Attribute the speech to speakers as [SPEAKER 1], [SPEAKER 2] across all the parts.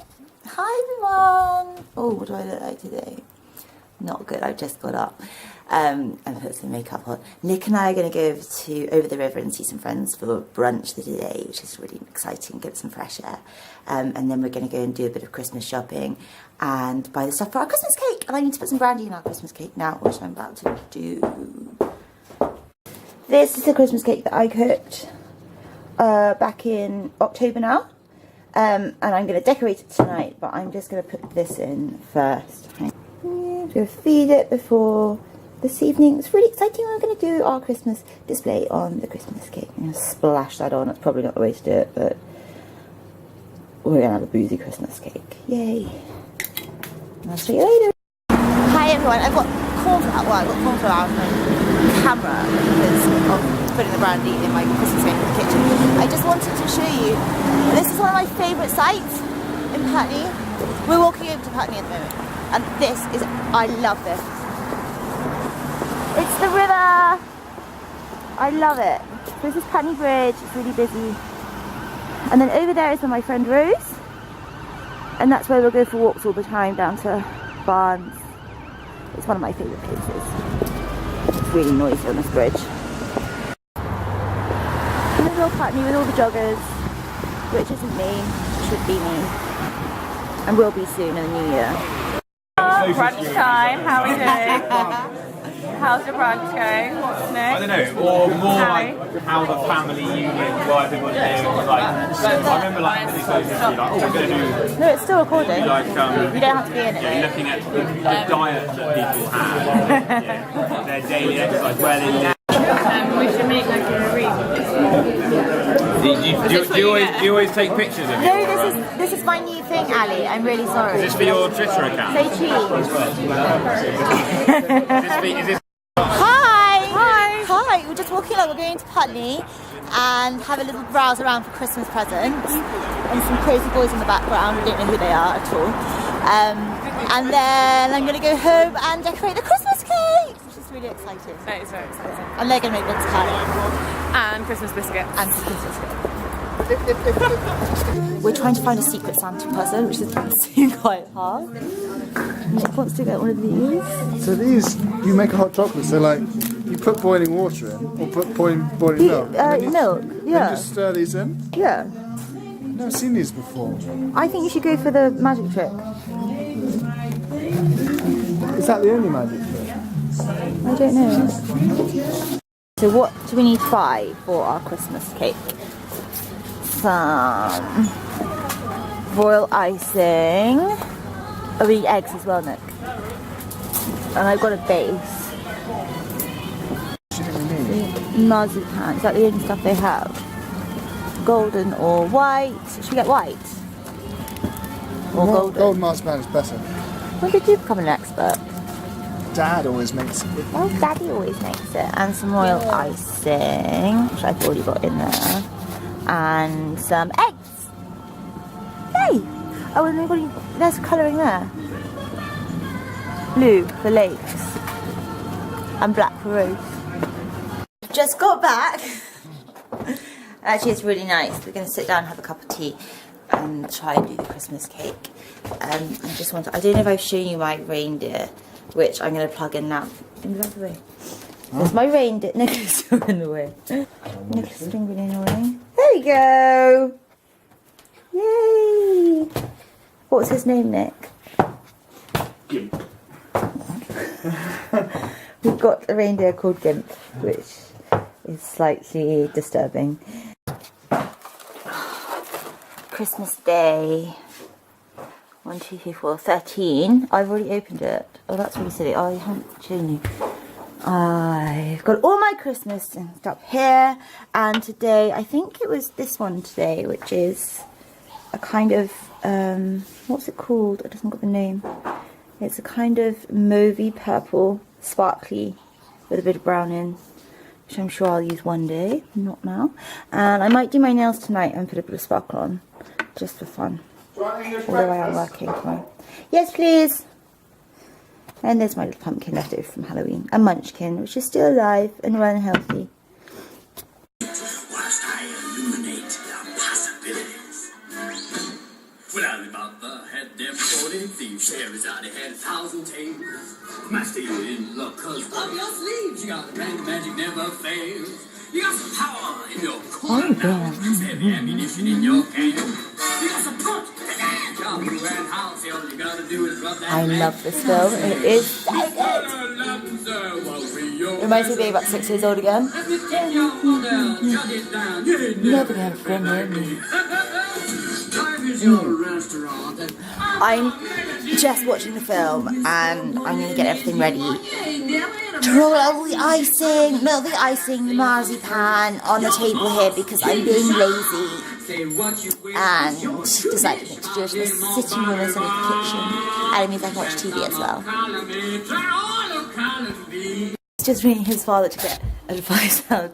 [SPEAKER 1] Hi everyone! Oh, what do I look like today? Not good, I've just got up and put some makeup on. Nick and I are going to go over the river and see some friends for brunch today, which is really exciting, get some fresh air. And then we're going to go and do a bit of Christmas shopping and buy the stuff for our Christmas cake. And I need to put some brandy in our Christmas cake now, which I'm about to do. This is the Christmas cake that I cooked back in October now. And I'm going to decorate it tonight, but I'm just going to put this in first. I'm going to feed it before this evening. It's really exciting. We're going to do our Christmas display on the Christmas cake. I'm going to splash that on. That's probably not the way to do it, but we're going to have a boozy Christmas cake. Yay. And I'll see you later. Hi everyone. I've got cornflour. Well, I've got cornflour out of my camera because of putting the brandy in my Christmas cake in the kitchen. I just wanted to show you. This is one of my favourite sites in Putney. We're walking over to Putney at the moment, and this is, I love this. It's the river. I love it. This is Putney Bridge. It's really busy. And then over there is where my friend Rose, and that's where we'll go for walks all the time down to Barnes. It's one of my favourite places. It's really noisy on this bridge. Little Putney with all the joggers, which isn't me, should be me, and will be soon in the new year.
[SPEAKER 2] Brunch time, how are we doing? How's your brunch going? What's next?
[SPEAKER 3] I don't know, or more like how the family union, what everyone doing. Like, I remember like when they closed it, like, oh, we're going to do.
[SPEAKER 1] No, it's still recording.
[SPEAKER 3] Like,
[SPEAKER 1] you don't have to be in it.
[SPEAKER 3] Yeah, looking at the diet that people have, their daily exercise, where they live.
[SPEAKER 2] We should make like a reel.
[SPEAKER 3] Do you always take pictures of it?
[SPEAKER 1] No, this is my new thing, Ali. I'm really sorry.
[SPEAKER 3] Is this for your Twitter account?
[SPEAKER 1] Say cheese.
[SPEAKER 3] Is this
[SPEAKER 1] Hi! Hi! Hi! We're just walking along. We're going to Putney and have a little browse around for Christmas presents. And some crazy boys in the background. We don't know who they are at all. And then I'm going to go home and decorate the Christmas cake, which is really exciting.
[SPEAKER 2] That is very exciting.
[SPEAKER 1] And they're going to make mince pie.
[SPEAKER 2] And Christmas biscuits.
[SPEAKER 1] And some Christmas cake. We're trying to find a secret Santa present, which is quite hard. Nick wants to get one of these.
[SPEAKER 4] So these, you make a hot chocolate, so like, you put boiling water in, or put boiling milk.
[SPEAKER 1] Milk, yeah.
[SPEAKER 4] And just stir these in?
[SPEAKER 1] Yeah.
[SPEAKER 4] I've never seen these before.
[SPEAKER 1] I think you should go for the magic trick.
[SPEAKER 4] Is that the only magic trick?
[SPEAKER 1] I don't know. So what do we need to buy for our Christmas cake? Some royal icing. Oh, we need eggs as well, Nick. And I've got a base. Marzipan. Is that the only stuff they have? Golden or white? Should we get white? Or golden?
[SPEAKER 4] Gold marzipan is better.
[SPEAKER 1] When did you become an expert?
[SPEAKER 4] Dad always makes it.
[SPEAKER 1] Well, Daddy always makes it. And some royal icing, which I've already got in there. And some eggs. Yay! Oh, and there's colouring there. Blue for lakes. And black for rose. Just got back. Actually, it's really nice. We're going to sit down and have a cup of tea and try and do the Christmas cake. I don't know if I've shown you my reindeer, which I'm going to plug in now. Move out of the way. There's my reindeer. Nicholas, you're in the way. Nicholas is being really annoying. There you go. Yay. What's his name, Nick?
[SPEAKER 3] Gimp.
[SPEAKER 1] We've got a reindeer called Gimp, which is slightly disturbing. Christmas Day. 1, 2, 3, 4, 13. I've already opened it. Oh, that's really silly. Oh, I haven't shown you. I've got all my Christmas stuff here. And today, I think it was this one today, which is a kind of, what's it called? It doesn't got the name. It's a kind of mauvey purple, sparkly, with a bit of brown in, which I'm sure I'll use one day, not now. And I might do my nails tonight and put a bit of sparkle on, just for fun. Although I am working tomorrow. Yes, please. And there's my little pumpkin left over from Halloween. A munchkin, which is still alive and well and healthy.
[SPEAKER 5] Whilst I illuminate the possibilities. Well, about Papa had them 40 thieves. Fairies out had 1,000 tales. Master, you in luck, cause up your sleeves. You got the brand magic never fails. You got some power in your corner now. Heavy ammunition in your cane. You got some punch. Come to grand house, all you gotta do is rub that.
[SPEAKER 1] I love this film. It is so good. It reminds me of being about 6 years old again. Never gonna friend me. I'm just watching the film and I'm going to get everything ready to roll out all the icing, melt the icing, the marzipan on the table here because I'm being lazy and decided to do it in the sitting room instead of the kitchen, and it means I can watch TV as well. It's just ringing his father to get advice how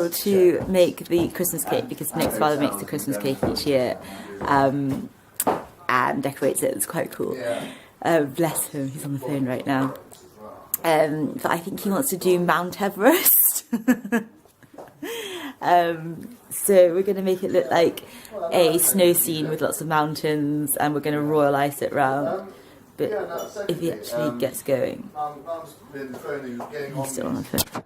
[SPEAKER 1] to make the Christmas cake, because Nick's father makes the Christmas cake each year and decorates it. It's quite cool. Bless him, he's on the phone right now. But I think he wants to do Mount Everest. So we're going to make it look like a snow scene with lots of mountains, and we're going to royal ice it round. But if he actually gets going, he's still on the phone.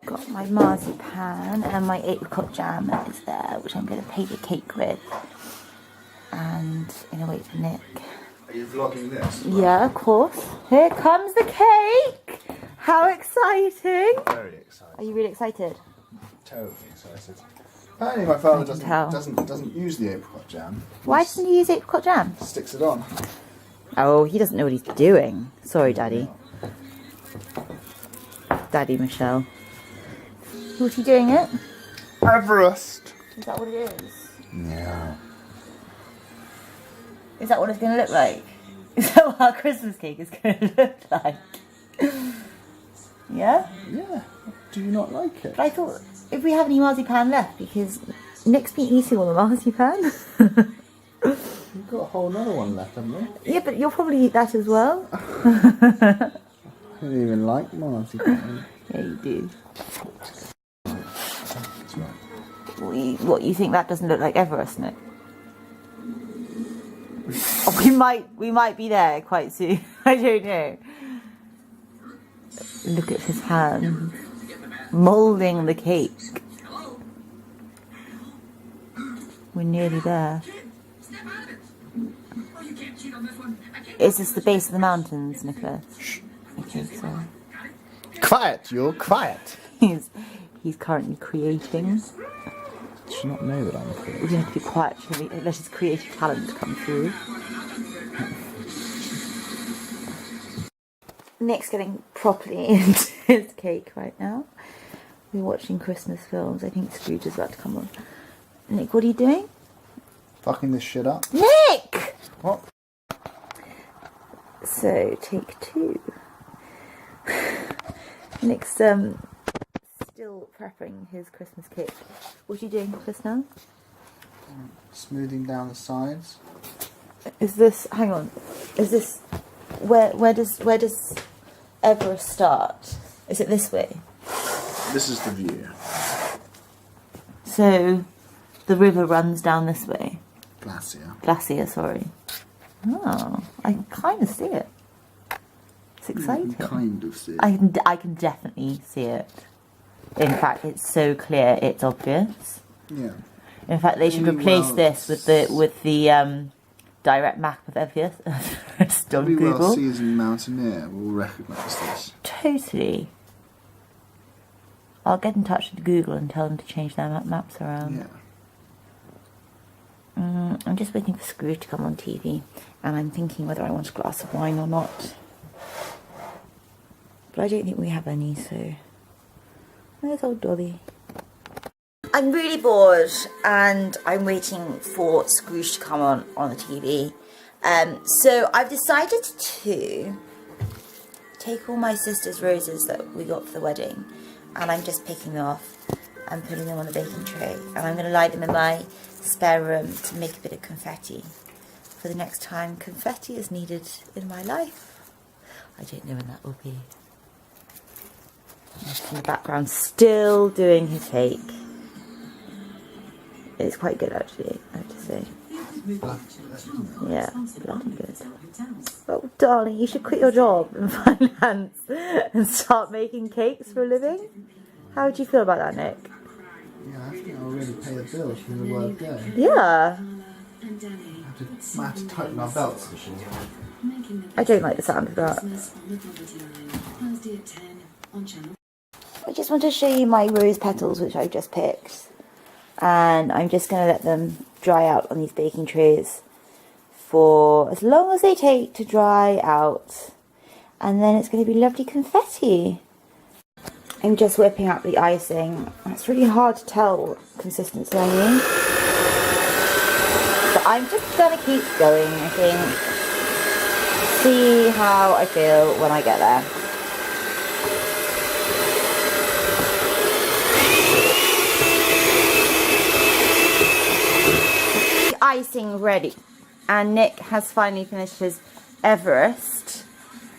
[SPEAKER 1] Got my marzipan and my apricot jam is there, which I'm going to paint the cake with. And I'm going to wait for Nick.
[SPEAKER 4] Are you vlogging this?
[SPEAKER 1] Yeah, of course. Here comes the cake! How exciting!
[SPEAKER 4] Very excited.
[SPEAKER 1] Are you really excited?
[SPEAKER 4] Terribly excited. Apparently my father doesn't use the apricot jam.
[SPEAKER 1] Why doesn't he use apricot jam?
[SPEAKER 4] Sticks it on.
[SPEAKER 1] Oh, he doesn't know what he's doing. Sorry, Daddy. Daddy Michelle. What are you doing it?
[SPEAKER 4] Everest.
[SPEAKER 1] Is that what it is?
[SPEAKER 4] Yeah.
[SPEAKER 1] Is that what it's going to look like? Is that what our Christmas cake is going to look like? Yeah?
[SPEAKER 4] Yeah. Do you not like it?
[SPEAKER 1] But I thought, if we have any marzipan left, because Nick's been eating all the marzipan.
[SPEAKER 4] You've got a whole other one left, haven't you?
[SPEAKER 1] Yeah, but you'll probably eat that as well.
[SPEAKER 4] I don't even like marzipan.
[SPEAKER 1] Yeah, you do.
[SPEAKER 4] That's right.
[SPEAKER 1] What, you think that doesn't look like Everest, Nick? Oh, we might be there quite soon. I don't know. Look at his hand moulding the cake. We're nearly there. Is this the base of the mountains, Nicholas? Shh. Okay, sorry.
[SPEAKER 4] Quiet, you're quiet.
[SPEAKER 1] He's currently creating.
[SPEAKER 4] Does she not know that I'm creating?
[SPEAKER 1] We're going to have to be quiet to let his creative talent come through. Nick's getting properly into his cake right now. We're watching Christmas films. I think Scrooge is about to come on. Nick, what are you doing?
[SPEAKER 4] Fucking this shit up.
[SPEAKER 1] Nick!
[SPEAKER 4] What?
[SPEAKER 1] So, take two. Nick's still prepping his Christmas cake. What are you doing just now?
[SPEAKER 4] Smoothing down the sides.
[SPEAKER 1] Is this, hang on, is this, where does Everest start? Is it this way?
[SPEAKER 4] This is the view.
[SPEAKER 1] So, the river runs down this way?
[SPEAKER 4] Glacier,
[SPEAKER 1] sorry. Oh, I can kind of see it. It's exciting.
[SPEAKER 4] You can kind of see it.
[SPEAKER 1] I can definitely see it. In fact, it's so clear, it's obvious.
[SPEAKER 4] Yeah.
[SPEAKER 1] In fact, they should replace this with the direct map of Everest on Google.
[SPEAKER 4] Well seasoned mountaineer will recognise this.
[SPEAKER 1] Totally. I'll get in touch with Google and tell them to change their maps around.
[SPEAKER 4] Yeah.
[SPEAKER 1] I'm just waiting for Scrooge to come on TV, and I'm thinking whether I want a glass of wine or not. But I don't think we have any, so... There's old Dolly. I'm really bored, and I'm waiting for Scrooge to come on the TV. So I've decided to take all my sister's roses that we got for the wedding, and I'm just picking them off and putting them on the baking tray, and I'm going to light them in my spare room to make a bit of confetti for the next time confetti is needed in my life. I don't know when that will be. In the background, still doing his cake. It's quite good, actually, I have to say. Yeah, bloody good. Oh, darling, you should quit your job in finance and start making cakes for a living. How would you feel about that, Nick?
[SPEAKER 4] Yeah, I think I'll really pay the bills for the work day.
[SPEAKER 1] Yeah.
[SPEAKER 4] I have to tighten our belts.
[SPEAKER 1] I don't like the sound of that. I just want to show you my rose petals, which I just picked. And I'm just going to let them dry out on these baking trays for as long as they take to dry out. And then it's going to be lovely confetti. I'm just whipping up the icing. It's really hard to tell what consistency I need. But I'm just going to keep going, I think. See how I feel when I get there. The icing ready. And Nick has finally finished his Everest,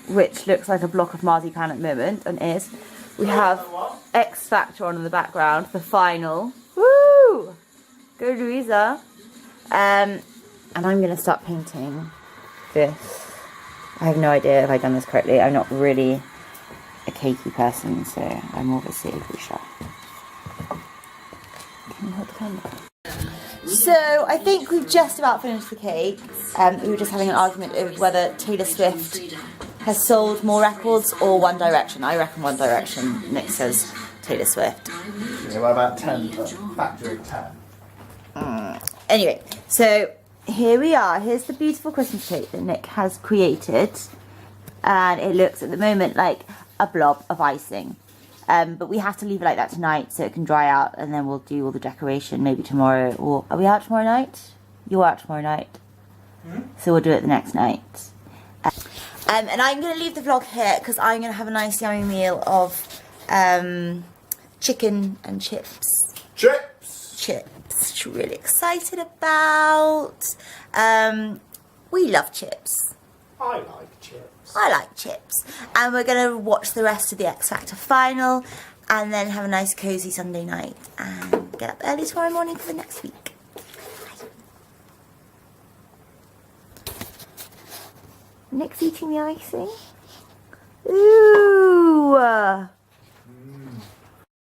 [SPEAKER 1] which looks like a block of marzipan at the moment, and is. We have X Factor on in the background, the final. Woo! Go Louisa. And I'm going to start painting this. I have no idea if I've done this correctly. I'm not really a cakey person, so I'm more of a savoury shop. Can you hold the camera? So I think we've just about finished the cake. We were just having an argument over whether Taylor Swift has sold more records or One Direction. I reckon One Direction. Nick says Taylor Swift.
[SPEAKER 4] Yeah, well, about 10, factor of 10.
[SPEAKER 1] Anyway, so here we are. Here's the beautiful Christmas cake that Nick has created. And it looks at the moment like a blob of icing. But we have to leave it like that tonight so it can dry out, and then we'll do all the decoration maybe tomorrow. Or are we out tomorrow night? You're out tomorrow night. So we'll do it the next night. And I'm going to leave the vlog here because I'm going to have a nice yummy meal of chicken and chips. Chips, which we're really excited about. We love chips.
[SPEAKER 3] I like chips.
[SPEAKER 1] I like chips. And we're going to watch the rest of the X Factor final and then have a nice cosy Sunday night and get up early tomorrow morning for the next week. Nick's eating the icing. Ooh!